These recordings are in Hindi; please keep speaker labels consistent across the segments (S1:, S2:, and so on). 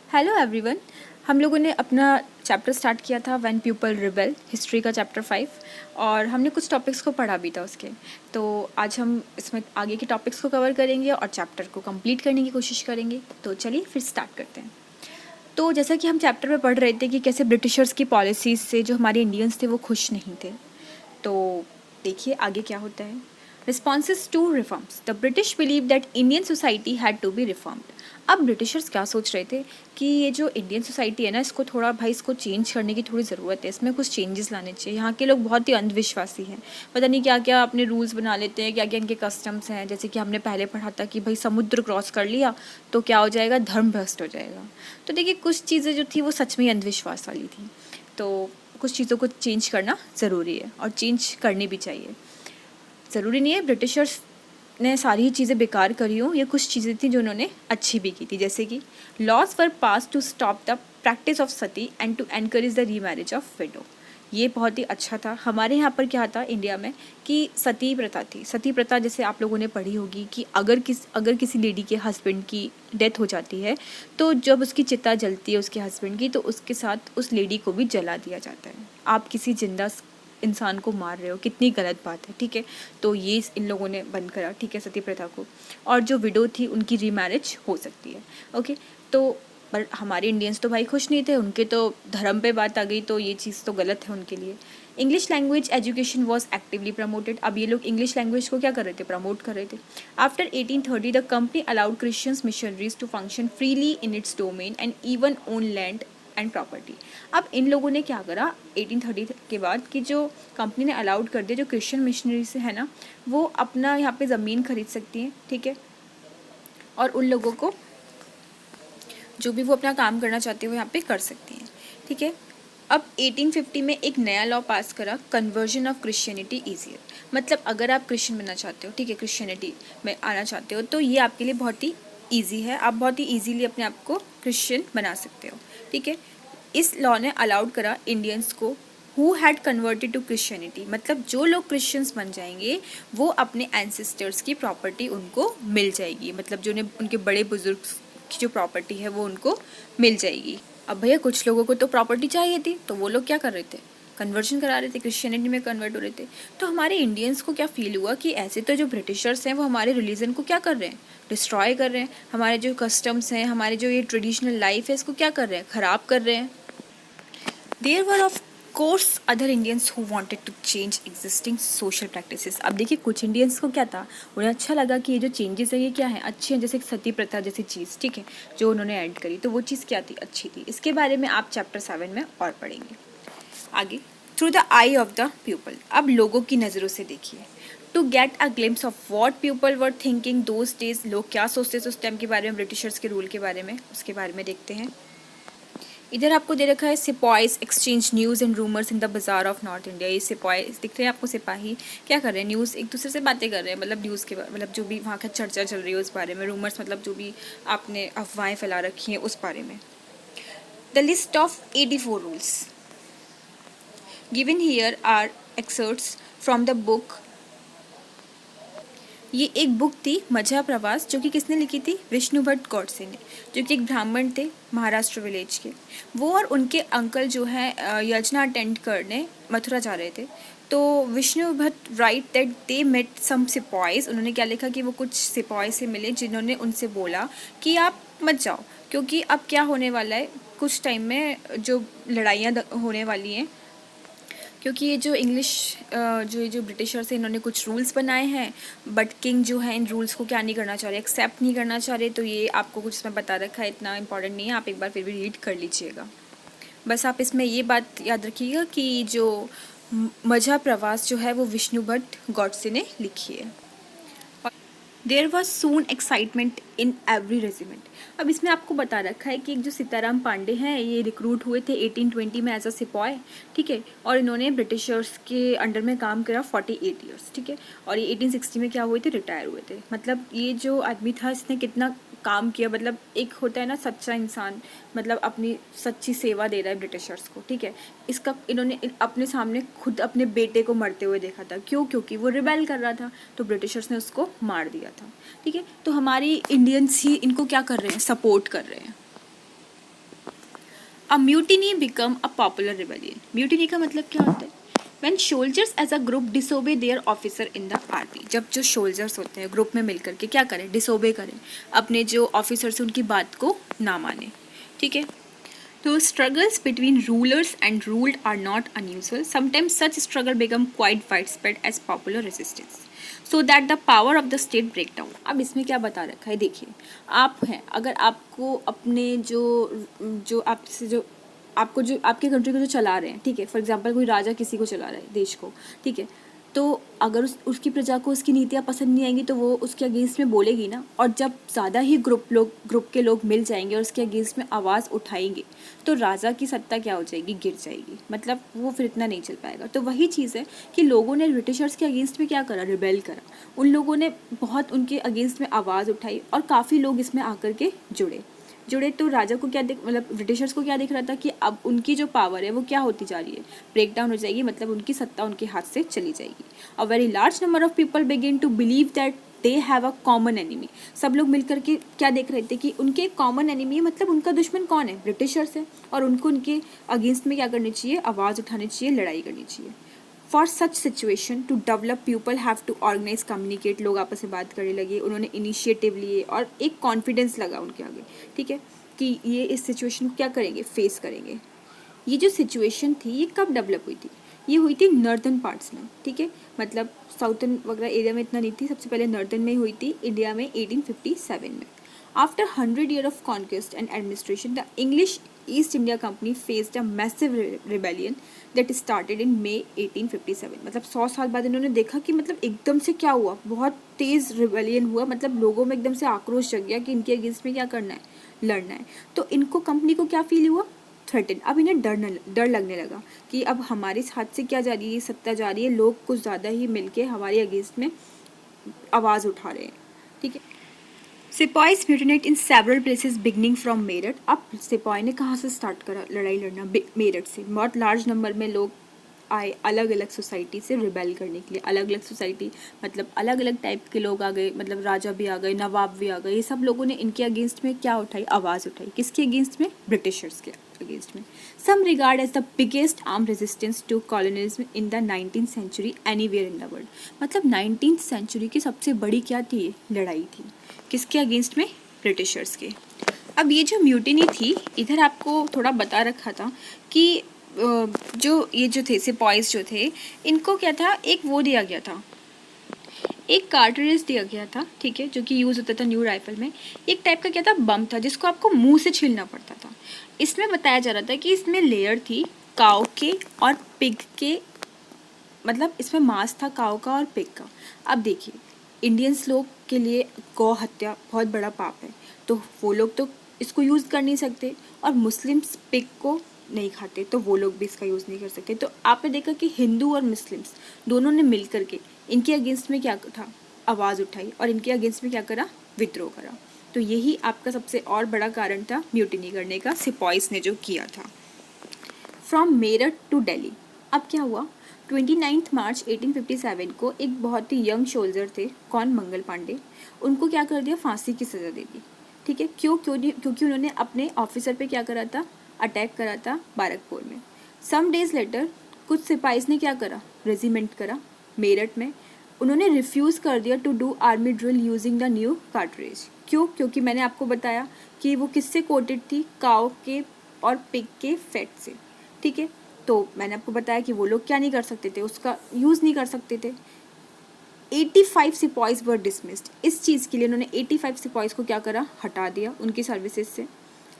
S1: Hello everyone. हम लोगों ने अपना चैप्टर स्टार्ट किया था व्हेन पीपल रिबेल, हिस्ट्री का चैप्टर 5, और हमने कुछ टॉपिक्स को पढ़ा भी था उसके। तो आज हम इसमें आगे के टॉपिक्स को कवर करेंगे और चैप्टर को कंप्लीट करने की कोशिश करेंगे। तो चलिए फिर स्टार्ट करते हैं। तो जैसा कि हम चैप्टर में पढ़ रहे थे कि कैसे ब्रिटिशर्स की पॉलिसीज़ से जो हमारे इंडियंस थे वो खुश नहीं थे। तो देखिए आगे क्या होता है। Responses to reforms, the British believe that Indian society had to be reformed. अब ब्रिटिशर्स क्या सोच रहे थे कि ये जो इंडियन सोसाइटी है ना, इसको थोड़ा भाई इसको चेंज करने की थोड़ी ज़रूरत है, इसमें कुछ चेंजेस लाने चाहिए। यहाँ के लोग बहुत ही अंधविश्वासी हैं, पता नहीं क्या क्या अपने रूल्स बना लेते हैं, क्या क्या इनके कस्टम्स हैं। जैसे कि हमने पहले पढ़ा था कि भाई समुद्र क्रॉस कर लिया तो क्या हो जाएगा, धर्म भ्रष्ट हो जाएगा। तो देखिए कुछ चीज़ें जो थी वो सच में अंधविश्वास वाली थी। तो कुछ चीज़ों को चेंज करना ज़रूरी है और चेंज करनी भी चाहिए। ज़रूरी नहीं है ब्रिटिशर्स ने सारी चीज़ें बेकार करी हों, ये कुछ चीज़ें थी जो उन्होंने अच्छी भी की थी। जैसे कि laws were passed to stop the practice of sati and to encourage the remarriage of widow. ये बहुत ही अच्छा था। हमारे यहाँ पर क्या था इंडिया में कि सती प्रथा थी। सती प्रथा जैसे आप लोगों ने पढ़ी होगी कि अगर किसी लेडी के हस्बैंड की डेथ हो जाती है तो जब उसकी चिता जलती है उसके हस्बैंड की, तो उसके साथ उस लेडी को भी जला दिया जाता है। आप किसी जिंदा इंसान को मार रहे हो, कितनी गलत बात है, ठीक है। तो ये इन लोगों ने बंद करा, ठीक है, सती प्रथा को। और जो विडो थी उनकी रीमैरिज हो सकती है, ओके। तो पर हमारे इंडियंस तो भाई खुश नहीं थे, उनके तो धर्म पे बात आ गई, तो ये चीज़ तो गलत है उनके लिए। English language education was actively promoted. अब ये लोग इंग्लिश लैंग्वेज को क्या कर रहे थे, प्रमोट कर रहे थे। After 1830 the company allowed Christians missionaries to function freely in its domain and even own land and property. अब इन लोगों ने क्या करा 1830 के बाद कि जो कंपनी ने अलाउड कर दिया, जो क्रिश्चियन मिशनरी से है ना, वो अपना यहाँ पे ज़मीन खरीद सकती हैं, ठीक है, और उन लोगों को जो भी वो अपना काम करना चाहते हो यहाँ पे कर सकती हैं, ठीक है। अब 1850 में एक नया लॉ पास करा, कन्वर्जन ऑफ क्रिश्चियनिटी ईजियर। मतलब अगर आप क्रिश्चियन बनना चाहते हो, ठीक है, क्रिश्चियनिटी में आना चाहते हो, तो ये आपके लिए बहुत ही ईजी है। आप बहुत ही ईजीली अपने आप को क्रिश्चियन बना सकते हो, ठीक है। इस लॉ ने अलाउड करा इंडियंस को who had converted to Christianity, मतलब जो लोग क्रिश्चियंस बन जाएंगे वो अपने एंसेस्टर्स की प्रॉपर्टी उनको मिल जाएगी, मतलब जो उनके बड़े बुजुर्ग की जो प्रॉपर्टी है वो उनको मिल जाएगी। अब भैया कुछ लोगों को तो प्रॉपर्टी चाहिए थी, तो वो लोग क्या कर रहे थे, कन्वर्जन करा रहे थे, क्रिश्चियनिटी में कन्वर्ट हो रहे थे। तो हमारे इंडियंस को क्या फील हुआ कि ऐसे तो जो ब्रिटिशर्स हैं वो हमारे रिलीजन को क्या कर रहे हैं, डिस्ट्रॉय कर रहे हैं, हमारे जो कस्टम्स हैं, हमारे जो ये ट्रेडिशनल लाइफ है इसको क्या कर रहे हैं, ख़राब कर रहे हैं। There were of course other Indians who wanted to change existing social practices. अब देखिए कुछ इंडियंस को क्या था, उन्हें अच्छा लगा कि ये जो चेंजेस है ये क्या है, अच्छे हैं, जैसे सती प्रथा जैसी चीज़, ठीक है, जो उन्होंने ऐड करी, तो वो चीज़ क्या थी, अच्छी थी। इसके बारे में आप चैप्टर 7 में और पढ़ेंगे आगे। Through the eye of the people, अब लोगों की नज़रों से देखिए। To get a glimpse of what people were thinking those days, लोग क्या सोचते थे उस टाइम के बारे में, ब्रिटिशर्स के रूल के बारे में, उसके बारे में देखते हैं। इधर आपको दे रखा है sipahis exchange news and rumours in the bazaar of North India. ये सिपाही दिख रहे हैं आपको, सिपाही क्या कर रहे हैं, न्यूज़ एक दूसरे से बातें कर रहे हैं, मतलब न्यूज़ के मतलब जो भी वहाँ का चर्चा चल रही है उस बारे में, रूमर्स मतलब जो भी आपने अफवाहें फैला रखी हैं उस बारे में। The list of 84 rules given here are excerpts from the book. ये एक बुक थी मझा प्रवास, जो कि किसने लिखी थी, विष्णु भट्ट गॉडसे ने, जो कि एक ब्राह्मण थे महाराष्ट्र विलेज के। वो और उनके अंकल जो है यज्ञ अटेंड करने मथुरा जा रहे थे। तो Vishnu Bhatt wrote that they met some sipahis, उन्होंने क्या लिखा कि वो कुछ सिपाही से मिले जिन्होंने उनसे बोला कि आप मत जाओ, क्योंकि अब क्या होने वाला है, कुछ टाइम में जो लड़ाइयाँ होने वाली हैं, क्योंकि ये जो इंग्लिश जो ब्रिटिशर्स हैं इन्होंने कुछ रूल्स बनाए हैं, बट किंग जो है इन रूल्स को क्या नहीं करना चाह रहे, एक्सेप्ट नहीं करना चाह रहे। तो ये आपको कुछ इसमें बता रखा है, इतना इंपॉर्टेंट नहीं है, आप एक बार फिर भी रीड कर लीजिएगा। बस आप इसमें ये बात याद रखिएगा कि जो मझा प्रवास जो है वो विष्णु भट्ट गॉडसे ने लिखी है। There was soon excitement in every regiment. अब इसमें आपको बता रखा है कि एक जो सीताराम पांडे हैं ये रिक्रूट हुए थे 1820 में एज अ सिपाही, ठीक है, और इन्होंने ब्रिटिशर्स के अंडर में काम करा 48 ईयर्स, ठीक है, और ये 1860 में क्या हुए थे, रिटायर हुए थे। मतलब ये जो आदमी था इसने कितना काम किया, मतलब एक होता है ना सच्चा इंसान, मतलब अपनी सच्ची सेवा दे रहा है ब्रिटिशर्स को, ठीक है। इसका इन्होंने अपने सामने खुद अपने बेटे को मरते हुए देखा था, क्यों, क्योंकि वो रिबेल कर रहा था, तो ब्रिटिशर्स ने उसको मार दिया था, ठीक है। तो हमारी इंडियंस ही इनको क्या कर रहे हैं, सपोर्ट कर रहे हैं। A mutiny become a popular rebellion. Mutiny का मतलब क्या होता है? When soldiers as a group disobey their officer in the army, जब जो सोल्जर्स होते हैं ग्रुप में मिलकर के क्या करें, डिसोबे करें, अपने जो ऑफिसर्स उनकी बात को ना माने, ठीक है। तो struggles between rulers and ruled are not unusual. Sometimes such struggle become quite widespread as popular resistance, so that the power of the state break down. अब इसमें क्या बता रखा है, देखिए, आप हैं, अगर आपको अपने जो जो आपसे जो आपको जो आपके कंट्री को जो चला रहे हैं, ठीक है, फॉर एग्जांपल कोई राजा किसी को चला रहा है देश को, ठीक है, तो अगर उसकी प्रजा को उसकी नीतियाँ पसंद नहीं आएंगी तो वो उसके अगेंस्ट में बोलेगी ना। और जब ज़्यादा ही ग्रुप के लोग मिल जाएंगे और उसके अगेंस्ट में आवाज़ उठाएंगे तो राजा की सत्ता क्या हो जाएगी, गिर जाएगी, मतलब वो फिर इतना नहीं चल पाएगा। तो वही चीज़ है कि लोगों ने ब्रिटिशर्स के अगेंस्ट में क्या करा, रिबेल करा, उन लोगों ने बहुत उनके अगेंस्ट में आवाज़ उठाई और काफ़ी लोग इसमें आकर के जुड़े। तो राजा को क्या मतलब ब्रिटिशर्स को क्या दिख रहा था कि अब उनकी जो पावर है वो क्या होती जा रही है, ब्रेक डाउन हो जाएगी, मतलब उनकी सत्ता उनके हाथ से चली जाएगी। A very large number of people begin to believe that they have a common enemy. सब लोग मिलकर के क्या देख रहे थे कि उनके कॉमन एनिमी, मतलब उनका दुश्मन कौन है, ब्रिटिशर्स है, और उनको उनके अगेंस्ट में क्या करनी चाहिए, आवाज़ उठानी चाहिए, लड़ाई करनी चाहिए। For such situation to develop people have to organise communicate, लोग आपस में बात करने लगे, उन्होंने इनिशिएटिव लिए और एक कॉन्फिडेंस लगा उनके आगे, ठीक है, कि ये इस सिचुएशन को क्या करेंगे, फेस करेंगे। ये जो सिचुएशन थी ये कब डेवलप हुई थी, ये हुई थी नॉर्दर्न पार्ट्स में, ठीक है, मतलब साउथर्न वगैरह एरिया में इतना नहीं थी, सबसे पहले नॉर्दर्न में हुई थी, इंडिया में 1857 में। After 100 years of conquest and administration, the English East India Company faced a massive rebellion that started in May 1857। मतलब 100 साल बाद इन्होंने देखा कि मतलब एकदम से क्या हुआ, बहुत तेज़ रिबेलियन हुआ, मतलब लोगों में एकदम से आक्रोश जग गया कि इनके अगेंस्ट में क्या करना है, लड़ना है। तो इनको कंपनी को क्या फील हुआ, थ्रेटन। अब इन्हें डर लगने लगा कि अब हमारे हाथ से क्या जा रही है, सत्ता जा रही है, लोग कुछ ज़्यादा ही मिलके हमारे अगेंस्ट में आवाज़ उठा रहे हैं, ठीक है। Sipahis mutinied in several places beginning from Meerut. अब सिपाही ने कहाँ से स्टार्ट करा लड़ाई लड़ना, मेरठ से। बहुत लार्ज नंबर में लोग आए अलग अलग सोसाइटी से रिबेल करने के लिए। अलग अलग सोसाइटी मतलब अलग अलग टाइप के लोग आ गए, मतलब राजा भी आ गए, नवाब भी आ गए, ये सब लोगों ने इनके अगेंस्ट में क्या उठाई, आवाज़ उठाई। किसके अगेंस्ट में, ब्रिटिशर्स के अगेंस्ट में। Some regard as the biggest arm resistance to colonialism in the 19th century anywhere in the world. मतलब 19th सेंचुरी की सबसे बड़ी क्या थी, लड़ाई थी, किसके अगेंस्ट में, ब्रिटिशर्स के। अब ये जो म्यूटिनी थी, इधर आपको थोड़ा बता रखा था कि जो ये जो थे सिपाहीज जो थे, इनको क्या था, एक वो दिया गया था, एक कार्ट्रिज दिया गया था, ठीक है, जो कि यूज़ होता था न्यू राइफल में। एक टाइप का क्या था, बम था, जिसको आपको मुंह से छीलना पड़ता था। इसमें बताया जा रहा था कि इसमें लेयर थी काऊ के और पिग के, मतलब इसमें मांस था काऊ का और पिग का। अब देखिए, इंडियंस लोग के लिए गौ हत्या बहुत बड़ा पाप है, तो वो लोग तो इसको यूज़ कर नहीं सकते, और मुस्लिम्स पिग को नहीं खाते, तो वो लोग भी इसका यूज़ नहीं कर सकते। तो आपने देखा कि हिंदू और मुस्लिम्स दोनों ने मिल करके इनके अगेंस्ट में क्या था, आवाज़ उठाई, और इनके अगेंस्ट में क्या करा, विद्रोह करा। तो यही आपका सबसे और बड़ा कारण था म्यूटिनी करने का, सिपाहीज ने जो किया था। From Meerut to Delhi. अब क्या हुआ, 29 मार्च 1857 को एक बहुत ही यंग सोल्जर थे, कौन, मंगल पांडे, उनको क्या कर दिया, फांसी की सज़ा दे दी, ठीक है। क्योंकि उन्होंने अपने ऑफिसर पे क्या करा था, अटैक करा था बारकपुर में। सम डेज लेटर कुछ सिपाहीज ने क्या करा, रेजिमेंट करा मेरठ में। उन्होंने रिफ्यूज़ कर दिया to do army drill using the new cartridge. क्यों, क्योंकि मैंने आपको बताया कि वो किससे कोटेड थी, काऊ के और पिग के फैट से, ठीक है। तो मैंने आपको बताया कि वो लोग क्या नहीं कर सकते थे, उसका यूज़ नहीं कर सकते थे। 85 सिपाहीज वर डिसमिस्ड। इस चीज़ के लिए उन्होंने 85 सिपाहीज को क्या करा, हटा दिया उनकी सर्विसेज से,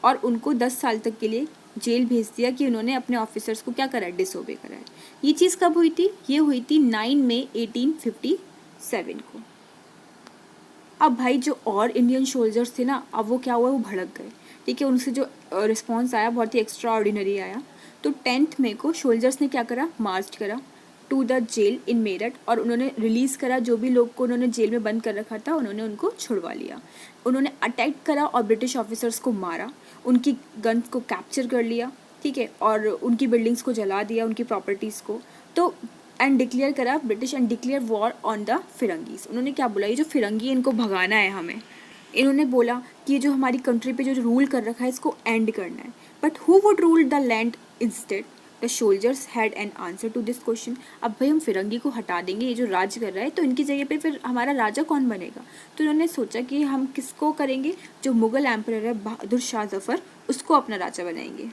S1: और उनको 10 साल तक के लिए जेल भेज दिया कि उन्होंने अपने ऑफिसर्स को क्या करा, डिसोबे करा है। ये चीज़ कब हुई थी, ये हुई थी 9 मई 1857 को। अब भाई जो और इंडियन सोल्जर्स थे ना, अब वो क्या हुआ, वो भड़क गए, ठीक है। उनसे जो रिस्पॉन्स आया बहुत ही एक्स्ट्रा ऑर्डिनरी आया। तो 10 मई को सोल्जर्स ने क्या करा, मार्च करा टू द जेल इन मेरठ, और उन्होंने रिलीज़ करा जो भी लोग को उन्होंने जेल में बंद कर रखा था, उन्होंने उनको छुड़वा लिया। उन्होंने अटैक करा और ब्रिटिश ऑफिसर्स को मारा, उनकी गन्स को कैप्चर कर लिया, ठीक है, और उनकी बिल्डिंग्स को जला दिया, उनकी प्रॉपर्टीज़ को। तो एंड डिक्लेयर करा British and declare war on the firangis. उन्होंने क्या बोला, ये जो फिरंगी इनको भगाना है हमें, इन्होंने बोला कि जो हमारी कंट्री पे जो रूल कर रखा है इसको एंड करना है। But who would rule the land instead? The soldiers had an answer to this question. अब भाई हम फिरंगी को हटा देंगे, ये जो राज कर रहा है, तो इनकी जगह पे फिर हमारा राजा कौन बनेगा? तो इन्होंने सोचा कि हम किसको करेंगे, जो मुगल एम्परर है बहादुर शाह जफ़र, उसको अपना राजा बनाएंगे।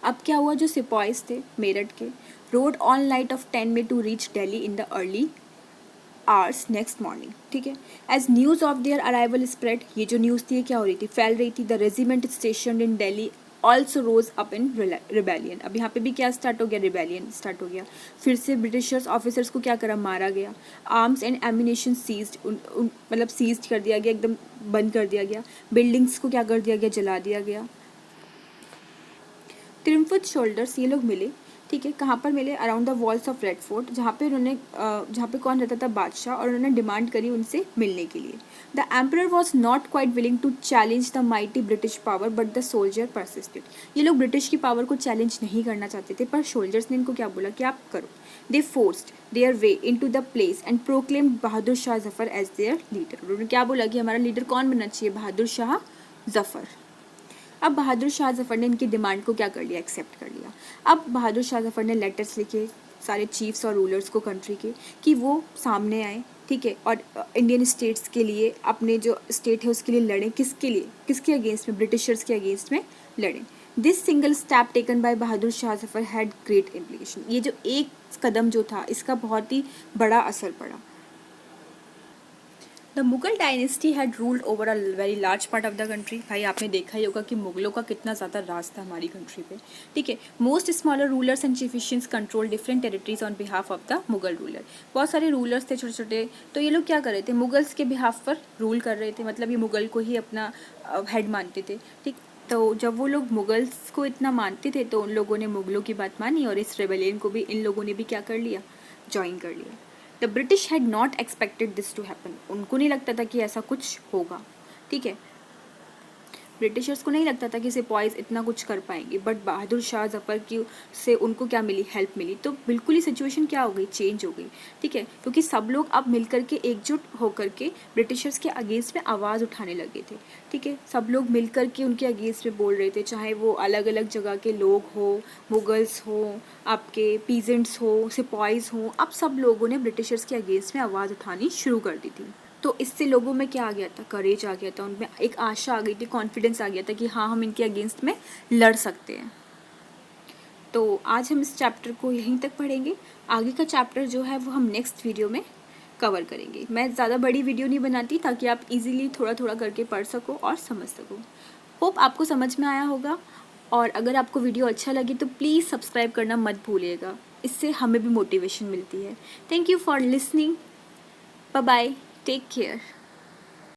S1: अब क्या हुआ, जो सिपाहीज थे मेरठ के, रोड ऑल नाइट ऑफ 10 में to reach Delhi in the early hours next morning. ठीक है, as news of their arrival spread, ये जो न्यूज़ थी क्या हो रही थी, फैल रही थी। The regiment station in Delhi also rose up in rebellion. अब यहाँ पे भी क्या स्टार्ट हो गया, रिबेलियन स्टार्ट हो गया। फिर से ब्रिटिशर्स ऑफिसर्स को क्या करा, मारा गया। आर्म्स एंड एम्यूनेशन सीज्ड, मतलब सीज्ड कर दिया गया, एकदम बंद कर दिया गया। बिल्डिंग्स को क्या कर दिया गया, जला दिया गया। ट्रिम्फुट शोल्डर्स, ये लोग मिले, ठीक है, कहाँ पर मिले, around the walls of red fort, जहाँ पे उन्होंने जहाँ पे कौन रहता था, बादशाह, और उन्होंने डिमांड करी उनसे मिलने के लिए। The emperor was not quite willing to challenge the mighty British power but the soldier persisted. ये लोग ब्रिटिश की पावर को चैलेंज नहीं करना चाहते थे, पर सोल्जर्स ने इनको क्या बोला कि आप करो। They forced their way into the place and proclaimed Bahadur Shah Zafar as their leader. उन्होंने क्या बोला कि हमारा लीडर कौन बनना चाहिए, बहादुर शाह जफ़र। अब बहादुर शाह जफ़र ने इनकी डिमांड को क्या कर लिया, एक्सेप्ट कर लिया। अब बहादुर शाह जफ़र ने लेटर्स लिखे सारे चीफ्स और रूलर्स को कंट्री के, कि वो सामने आए, ठीक है, और इंडियन स्टेट्स के लिए, अपने जो स्टेट है उसके लिए लड़ें। किसके लिए, किसके अगेंस्ट में, ब्रिटिशर्स के अगेंस्ट में लड़ें। This single step taken by Bahadur Shah Zafar had great implication. ये जो एक कदम जो था, इसका बहुत ही बड़ा असर पड़ा। The Mughal dynasty had ruled over a very large part of the country. भाई आपने देखा ही होगा कि मुगलों का कितना ज़्यादा राज था हमारी कंट्री पे, ठीक है। Most smaller rulers and chieftains control different territories on behalf of the Mughal ruler. बहुत सारे रूलर्स थे छोटे छोटे, तो ये लोग क्या कर रहे थे, मुगल्स के बिहाफ पर रूल कर रहे थे, मतलब ये मुगल को ही अपना हेड मानते थे, ठीक। तो जब वो लोग मुगल्स को इतना मानते थे तो उन लोगों ने मुगलों की बात मानी, और इस रेबेलियन को भी इन लोगों ने भी क्या कर लिया, ज्वाइन कर लिया। The British had not expected this to happen. उनको नहीं लगता था कि ऐसा कुछ होगा, ठीक है, ब्रिटिशर्स को नहीं लगता था कि सिपाहीज इतना कुछ कर पाएंगे। बट बहादुर शाह जफ़र की से उनको क्या मिली, हेल्प मिली। तो बिल्कुल ही सिचुएशन क्या हो गई, चेंज हो गई, ठीक है, क्योंकि सब लोग अब मिल करके एकजुट होकर के ब्रिटिशर्स के अगेंस्ट में आवाज़ उठाने लगे थे, ठीक है। सब लोग मिल करके उनके अगेंस्ट में बोल रहे थे, चाहे वो अलग अलग जगह के लोग हो, मुगल्स हो, आपके पीजेंट्स हो, सिपाहीज हो, अब सब लोगों ने ब्रिटिशर्स के अगेंस्ट में आवाज़ उठानी शुरू कर दी थी। तो इससे लोगों में क्या आ गया था, करेज आ गया था, उनमें एक आशा आ गई थी, कॉन्फिडेंस आ गया था कि हाँ हम इनके अगेंस्ट में लड़ सकते हैं। तो आज हम इस चैप्टर को यहीं तक पढ़ेंगे। आगे का चैप्टर जो है वो हम नेक्स्ट वीडियो में कवर करेंगे। मैं ज़्यादा बड़ी वीडियो नहीं बनाती ताकि आप इजीली थोड़ा थोड़ा करके पढ़ सको और समझ सको। होप आपको समझ में आया होगा, और अगर आपको वीडियो अच्छा लगे तो प्लीज़ सब्सक्राइब करना मत भूलिएगा, इससे हमें भी मोटिवेशन मिलती है। Thank you for listening, bye bye, take care.